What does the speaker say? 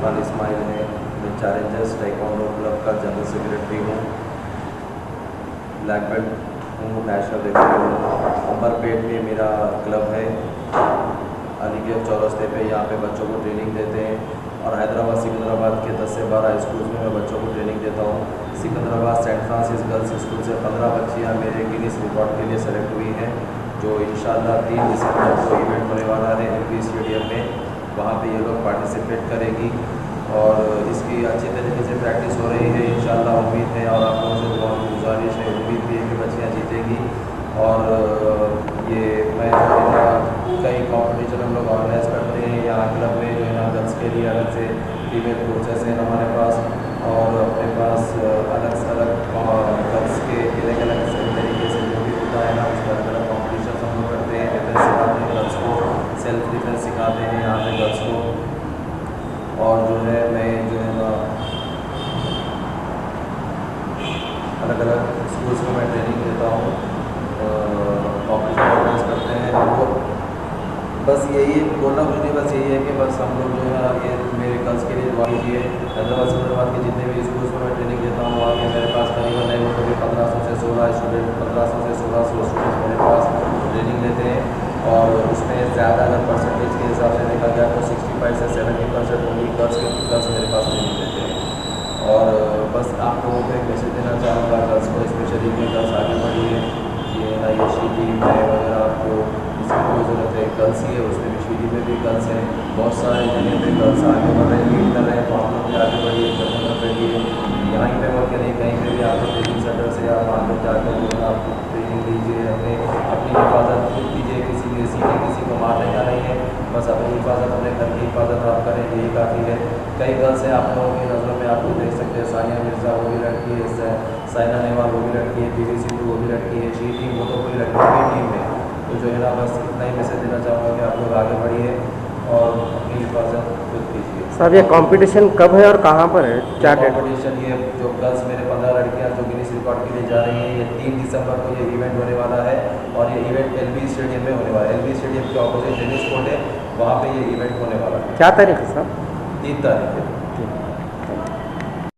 इरफान इस्माइल है। मैं Challengers taekwondo club का जनरल सेक्रेटरी हूँ। ब्लैक बेल्ट हूँ, नेशनल रेफरी हूँ। अंबरपेट में मेरा क्लब है, अलीगढ़ चौरस्ते पे। यहाँ पे बच्चों को ट्रेनिंग देते हैं। और हैदराबाद सिकंदराबाद के 10 से 12 स्कूल्स में मैं बच्चों को ट्रेनिंग देता हूँ। Secunderabad saint Francis girls school से 15 बच्चियाँ मेरे गिनीज रिकॉर्ड के लिए सेलेक्ट हुई हैं, जो इंशाल्लाह 3 दिसंबर को इवेंट होने वाला है एलबी स्टेडियम में। वहाँ पे ये लोग पार्टिसिपेट करेगी और इसकी अच्छी तरीके से प्रैक्टिस हो रही है। इंशाल्लाह उम्मीद है और आप लोगों से दुआ की गुजारिश है, उम्मीद भी है कि बच्चियाँ जीतेगी। और ये मैं जो है ना कई कॉम्पिटिशन हम लोग ऑर्गेनाइज करते हैं यहाँ क्लब में, जो है ना गर्ल्स के लिए अलग से फीमेल कोचेस हैं हमारे पास, और अपने पास अलग अलग गर्ल्स के अलग अलग तरीके से जो भी होता है ना उसका अलग अलग कॉम्पिटिशन हम लोग करते हैं। डिफेंस सिखाते हैं गर्ल्स को, सेल्फ डिफेंस सिखाते हैं यहाँ पे गर्ल्स को। और जो है मैं जो है ना अलग अलग स्कूल्स को मैं ट्रेनिंग देता हूँ, कॉम्पिटिशन ऑर्गेनाइज करते हैं। और बस यही बोलना कुछ नहीं, बस यही है कि बस हम लोग जो है ना ये मेरे गर्ल्स के लिए दुआ कीजिए। हैदराबाद सिकंदराबाद के जितने भी स्कूल्स में मैं ट्रेनिंग देता हूँ वहाँ के मेरे पास करीबन है वो कभी 1500 से 16 स्टूडेंट, 1500 से 1600 स्टूडेंट्स मेरे पास ट्रेनिंग लेते हैं। और उसमें ज़्यादा अगर परसेंटेज के हिसाब से देखा जाए तो 65 से 70% ओनली गर्ल्स मेरे पास ट्रेनिंग लेते हैं। और बस आप लोगों को एक मैसेज देना चाहूँगा गर्ल्स को, स्पेशली कि गर्ल्स आगे बढ़िए। ये ना ये शीटी है वगैरह आपको इसकी कोई ज़रूरत है, गर्ल्स ही है उसमें भी, शीटी में भी गर्ल्स हैं, बहुत सारे जगह पे गर्ल्स आगे बढ़ रहे हैं, लीड कर रहे हैं। तो आप लोग भी आगे बढ़िए, कदम बढ़िए। यहाँ पे मत करिए, कहीं पे भी आपको ट्रेनिंग सेंटर से आप वहाँ पर जाकर जो है आप ट्रेनिंग लीजिए, अपनी हिफाजत खुद कीजिए। किसी के सीखे किसी को मारने का नहीं है, बस अपनी हिफाजत, अपने घर की हिफाजत आप करें, यही काफ़ी है। कई गर्ल्स हैं आप लोगों की नज़रों में, आप लोग देख सकते हैं सानिया मिर्ज़ा वो भी लड़की है, साइना नेहवाल वो भी लड़की है, पीवी सिंधु वो भी लड़की है, शी टीम वो तो पूरी लड़की की टीम है। तो जो है ना बस इतना ही मैसेज देना चाहूँगा कि आप लोग आगे बढ़िए और अपनी हिफाजत खुद कीजिए। सर ये कंपटीशन कब है और कहाँ पर है, क्या डेट? कॉम्पिटिशन ये जो गर्ल्स मेरे 15 लड़कियाँ जो गिनीज रिकॉर्ड के लिए जा रही हैं, ये 3 दिसंबर को ये इवेंट होने वाला है। और ये इवेंट एलबी स्टेडियम में होने वाला है। एलबी स्टेडियम के ऑपोजिट टेनिस कोर्ट है, वहाँ पे ये इवेंट होने वाला है। क्या तारीख है सर? 3 तारीख है।